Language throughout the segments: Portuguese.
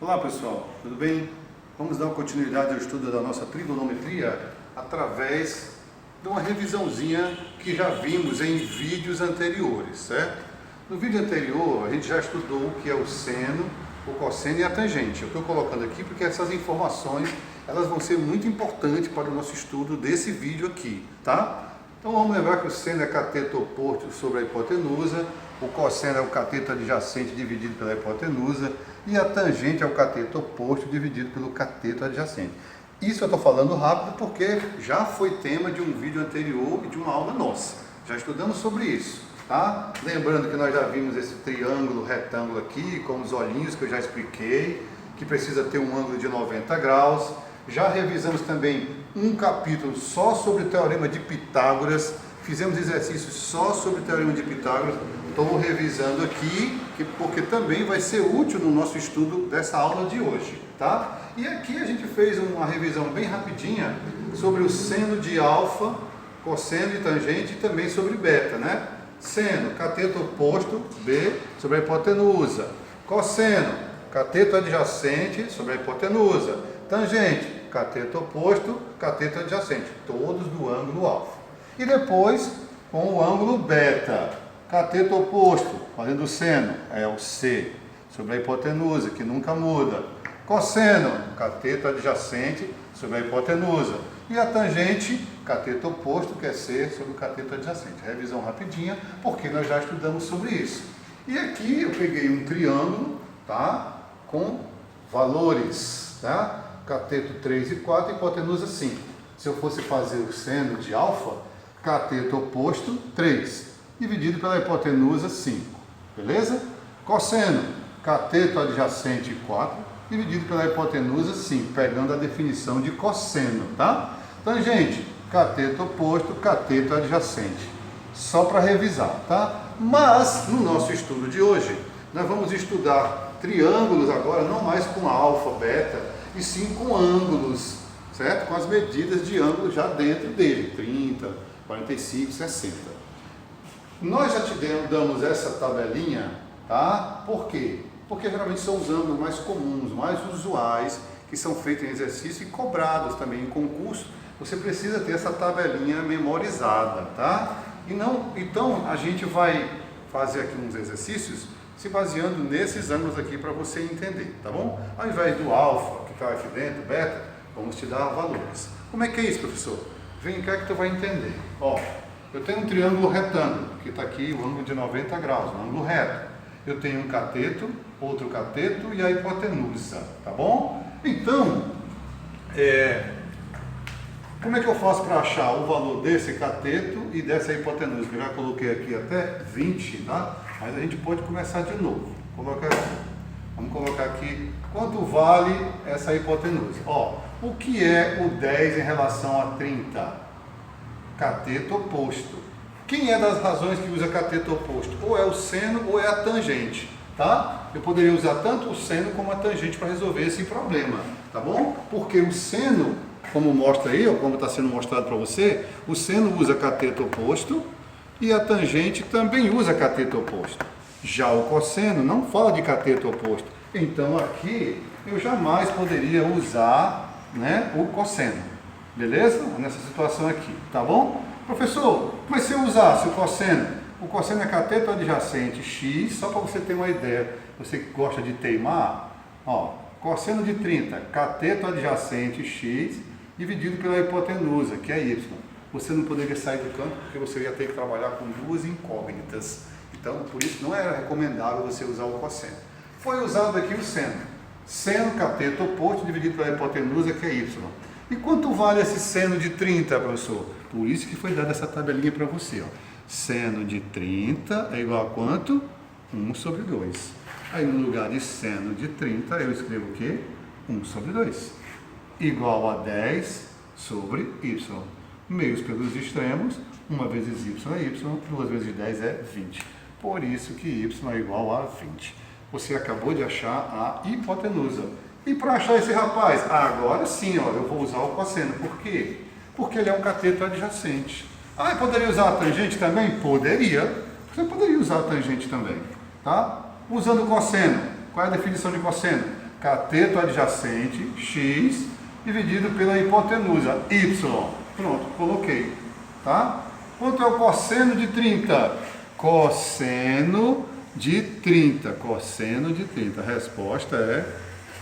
Olá pessoal, tudo bem? Vamos dar continuidade ao estudo da nossa trigonometria através de uma revisãozinha que já vimos em vídeos anteriores, certo? No vídeo anterior a gente já estudou o que é o seno, o cosseno e a tangente. Eu estou colocando aqui porque essas informações elas vão ser muito importantes para o nosso estudo desse vídeo aqui, tá? Então vamos lembrar que o seno é cateto oposto sobre a hipotenusa, o cosseno é o cateto adjacente dividido pela hipotenusa e a tangente é o cateto oposto dividido pelo cateto adjacente. Isso eu estou falando rápido porque já foi tema de um vídeo anterior e de uma aula nossa. Já estudamos sobre isso, tá? Lembrando que nós já vimos esse triângulo retângulo aqui com os olhinhos que eu já expliquei, que precisa ter um ângulo de 90 graus. Já revisamos também um capítulo só sobre o Teorema de Pitágoras, fizemos exercícios só sobre o Teorema de Pitágoras, estou revisando aqui, porque também vai ser útil no nosso estudo dessa aula de hoje, tá? E aqui a gente fez uma revisão bem rapidinha sobre o seno de alfa, cosseno de tangente e também sobre beta, né? Seno, cateto oposto, B, sobre a hipotenusa. Cosseno, cateto adjacente sobre a hipotenusa. Tangente, cateto oposto, cateto adjacente, todos do ângulo alfa. E depois, com o ângulo beta, cateto oposto, fazendo o seno, é o C, sobre a hipotenusa, que nunca muda. Cosseno, cateto adjacente sobre a hipotenusa. E a tangente, cateto oposto, que é C, sobre o cateto adjacente. Revisão rapidinha, porque nós já estudamos sobre isso. E aqui eu peguei um triângulo, tá? Com valores, tá? Cateto 3 e 4, hipotenusa 5. Se eu fosse fazer o seno de alfa, cateto oposto 3, dividido pela hipotenusa 5, beleza? Cosseno, cateto adjacente 4, dividido pela hipotenusa 5, pegando a definição de cosseno, tá? Tangente, cateto oposto, cateto adjacente. Só para revisar, tá? Mas, no nosso estudo de hoje, nós vamos estudar triângulos agora, não mais com alfa, beta, e sim com ângulos, certo? Com as medidas de ângulo já dentro dele, 30, 45, 60. Nós já te damos essa tabelinha, tá? Por quê? Porque geralmente são os ângulos mais comuns, mais usuais, que são feitos em exercício e cobrados também em concurso. Você precisa ter essa tabelinha memorizada, tá? Então a gente vai fazer aqui uns exercícios se baseando nesses ângulos aqui para você entender, tá bom? Ao invés do alfa, que está aqui dentro, beta, vamos te dar valores. Como é que é isso, professor? Vem cá que tu vai entender. Ó, eu tenho um triângulo retângulo, que está aqui o ângulo de 90 graus, um ângulo reto. Eu tenho um cateto, outro cateto e a hipotenusa, tá bom? Então, como é que eu faço para achar o valor desse cateto e dessa hipotenusa? Eu já coloquei aqui até 20, tá? Mas a gente pode começar de novo. Vamos colocar aqui quanto vale essa hipotenusa. Ó, o que é o 10 em relação a 30? Cateto oposto. Quem é das razões que usa cateto oposto? Ou é o seno ou é a tangente, tá? Eu poderia usar tanto o seno como a tangente para resolver esse problema, tá bom? Porque o seno, como mostra aí, ou como está sendo mostrado para você, o seno usa cateto oposto e a tangente também usa cateto oposto. Já o cosseno não fala de cateto oposto. Então aqui eu jamais poderia usar, né, o cosseno. Beleza? Nessa situação aqui, tá bom? Professor, mas se eu usasse o cosseno é cateto adjacente x, só para você ter uma ideia, você que gosta de teimar, ó, cosseno de 30, cateto adjacente x, dividido pela hipotenusa, que é y. Você não poderia sair do canto porque você ia ter que trabalhar com duas incógnitas. Então, por isso não era recomendável você usar o cosseno. Foi usado aqui o seno. Seno, cateto oposto, dividido pela hipotenusa, que é y. E quanto vale esse seno de 30, professor? Por isso que foi dada essa tabelinha para você. Ó. Seno de 30 é igual a quanto? 1 sobre 2. Aí no lugar de seno de 30, eu escrevo o quê? 1 sobre 2. Igual a 10 sobre y. Meios pelos extremos, 1 vezes y é y, 2 vezes 10 é 20. Por isso que y é igual a 20. Você acabou de achar a hipotenusa. E para achar esse rapaz? Agora sim, ó, eu vou usar o cosseno. Por quê? Porque ele é um cateto adjacente. Ah, eu poderia usar a tangente também? Poderia. Você poderia usar a tangente também, tá? Usando o cosseno, Qual é a definição de cosseno? Cateto adjacente, x, dividido pela hipotenusa, y. Pronto, coloquei. Tá? Quanto é o cosseno de 30? Cosseno de 30. Cosseno de 30. A resposta é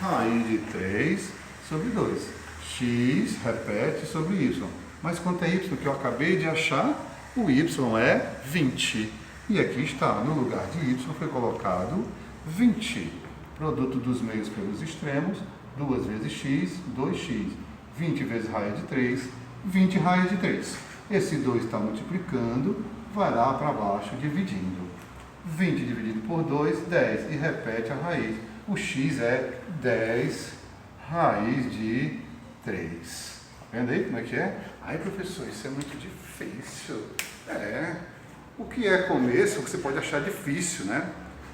raiz de 3 sobre 2. X repete sobre y. Mas quanto é y que eu acabei de achar? O y é 20. E aqui está, no lugar de y foi colocado 20. Produto dos meios pelos extremos, 2 vezes x, 2x. 20 vezes raiz de 3, 20 raiz de 3. Esse 2 está multiplicando, vai lá para baixo dividindo. 20 dividido por 2, 10. E repete a raiz. O x é 10 raiz de 3. Tá vendo aí como é que é? Ai, professor, isso é muito difícil. O que é começo, você pode achar difícil, né?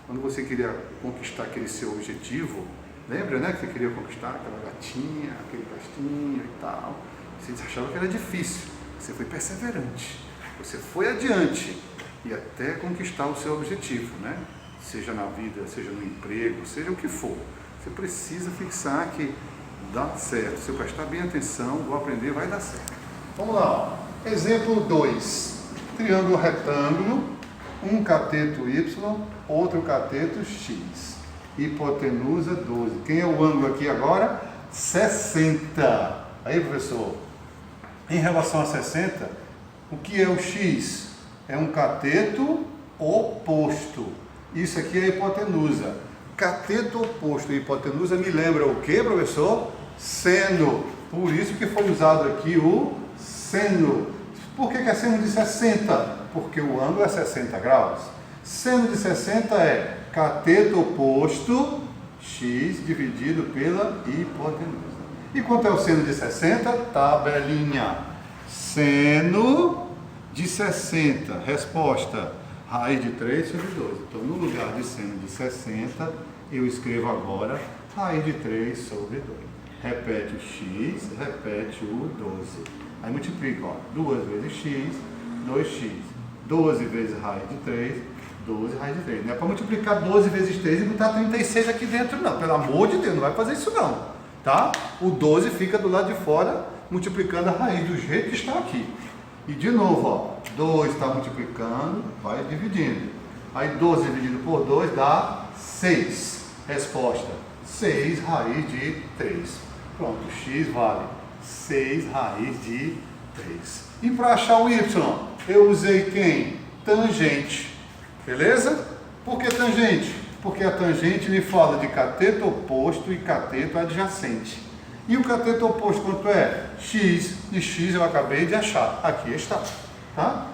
Quando você queria conquistar aquele seu objetivo, lembra, né? Que você queria conquistar aquela gatinha, aquele pastinho e tal. Você achava que era difícil. Você foi perseverante. Você foi adiante e até conquistar o seu objetivo, né? Seja na vida, seja no emprego, seja o que for. Você precisa fixar que dá certo. Se eu prestar bem atenção, vou aprender, vai dar certo. Vamos lá. Ó. Exemplo 2. Triângulo retângulo, um cateto y, outro cateto x. Hipotenusa 12. Quem é o ângulo aqui agora? 60. Aí, professor, em relação a 60, o que é o x? É um cateto oposto. Isso aqui é a hipotenusa. Cateto oposto e hipotenusa me lembra o que, professor? Seno. Por isso que foi usado aqui o seno. Por que é seno de 60? Porque o ângulo é 60 graus. Seno de 60 é cateto oposto, x dividido pela hipotenusa. E quanto é o seno de 60? Tabelinha. Seno de 60. Resposta, raiz de 3 sobre 2. Então, no lugar de seno de 60, eu escrevo agora raiz de 3 sobre 2. Repete o x, repete o 12. Aí multiplica, ó, 2 vezes x, 2x. 12 vezes raiz de 3, 12 raiz de 3. Não é para multiplicar 12 vezes 3 e botar 36 aqui dentro, não. Pelo amor de Deus, não vai fazer isso não. Tá? O 12 fica do lado de fora, multiplicando a raiz do jeito que está aqui. E de novo, ó, 2 está multiplicando, vai dividindo. Aí 12 dividido por 2 dá 6. Resposta, 6 raiz de 3. Pronto, x vale 6 raiz de 3. E para achar o y, eu usei quem? Tangente. Beleza? Por que tangente? Porque a tangente me fala de cateto oposto e cateto adjacente. E o cateto oposto quanto é? X. E x eu acabei de achar. Aqui está. Tá?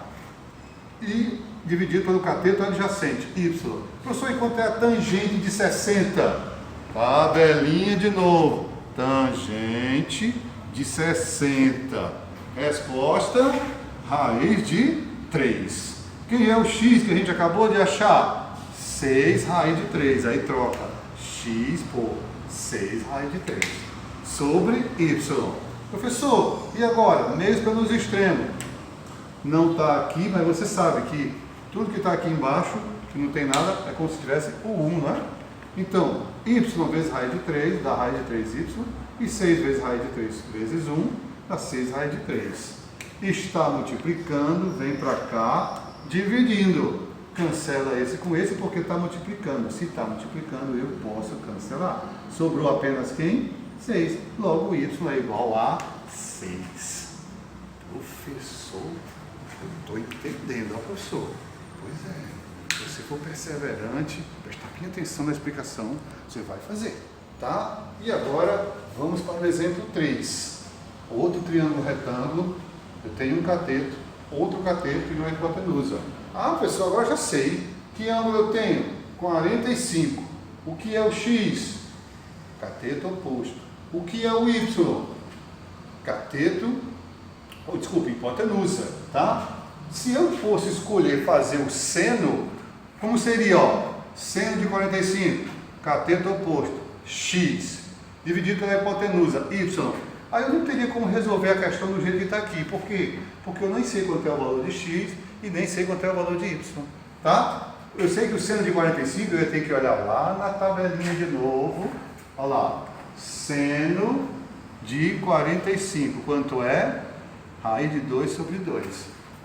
E dividido pelo cateto adjacente, y. Professor, e quanto é a tangente de 60? Tabelinha de novo. Tangente de 60. Resposta, raiz de 3. Quem é o x que a gente acabou de achar? 6 raiz de 3. Aí troca x por 6 raiz de 3. Sobre y. Professor, e agora? Meios pelos extremos. Não está aqui, mas você sabe que tudo que está aqui embaixo, que não tem nada, é como se tivesse o 1, não é? Então, y vezes raiz de 3 dá raiz de 3y. E 6 vezes raiz de 3 vezes 1 dá 6 raiz de 3. Está multiplicando, vem para cá, dividindo. Cancela esse com esse porque está multiplicando. Se está multiplicando, eu posso cancelar. Sobrou apenas quem? 6. Logo, y é igual a 6. Professor, eu estou entendendo, ó, professor. Pois é, se você for perseverante, prestar bem atenção na explicação, você vai fazer. Tá? E agora vamos para o exemplo 3. Outro triângulo retângulo, eu tenho um cateto, outro cateto e uma hipotenusa. Ah, pessoal, agora já sei. Que ângulo eu tenho? 45. O que é o x? Cateto oposto. O que é o y? Cateto, hipotenusa, tá? Se eu fosse escolher fazer o seno, como seria, ó? Seno de 45, cateto oposto, x, dividido pela hipotenusa, y. Aí eu não teria como resolver a questão do jeito que está aqui. Por quê? Porque eu nem sei quanto é o valor de x e nem sei quanto é o valor de y. Tá? Eu sei que o seno de 45 eu ia ter que olhar lá na tabelinha de novo. Olha lá, seno de 45, quanto é? Raiz de 2 sobre 2.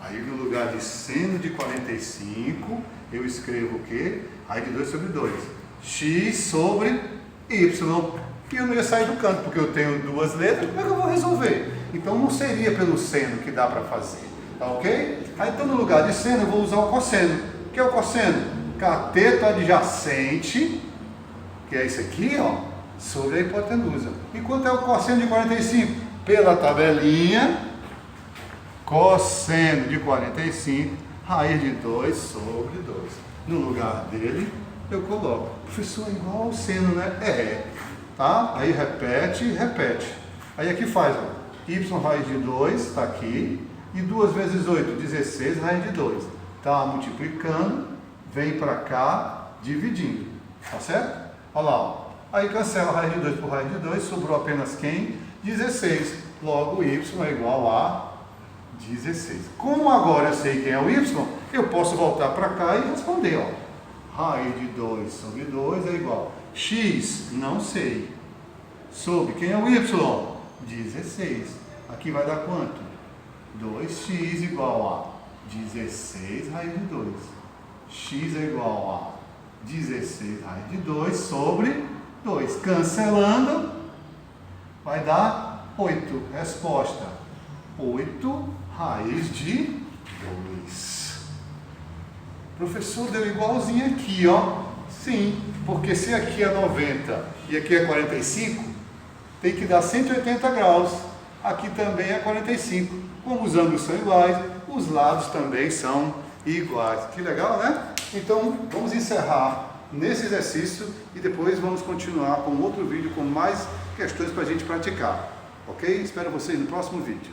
Aí no lugar de seno de 45, eu escrevo o quê? Raiz de 2 sobre 2. X sobre Y. E eu não ia sair do canto, porque eu tenho duas letras, como é que eu vou resolver? Então não seria pelo seno que dá para fazer, tá ok? Aí então no lugar de seno eu vou usar o cosseno. O que é o cosseno? Cateto adjacente, que é esse aqui, ó, sobre a hipotenusa. E quanto é o cosseno de 45? Pela tabelinha, cosseno de 45, raiz de 2 sobre 2. No lugar dele, eu coloco. Professor, igual ao seno, né? É. Tá? Aí repete, repete. Aí aqui faz, ó, y raiz de 2, está aqui, e 2 vezes 8, 16 raiz de 2. Tá multiplicando, vem para cá, dividindo. Tá certo? Olha lá, ó. Aí cancela a raiz de 2 por raiz de 2, sobrou apenas quem? 16. Logo, y é igual a 16. Como agora eu sei quem é o y, eu posso voltar para cá e responder, ó. Raiz de 2 sobre 2 é igual x, não sei, sobre quem é o y? 16. Aqui vai dar quanto? 2x igual a 16 raiz de 2. X é igual a 16 raiz de 2 sobre 2. Cancelando, vai dar 8. Resposta: 8 raiz de 2. Professor, deu igualzinho aqui, ó. Sim, porque se aqui é 90 e aqui é 45, tem que dar 180 graus. Aqui também é 45. Como os ângulos são iguais, os lados também são iguais. Que legal, né? Então, vamos encerrar nesse exercício e depois vamos continuar com outro vídeo com mais questões para a gente praticar. Ok? Espero vocês no próximo vídeo.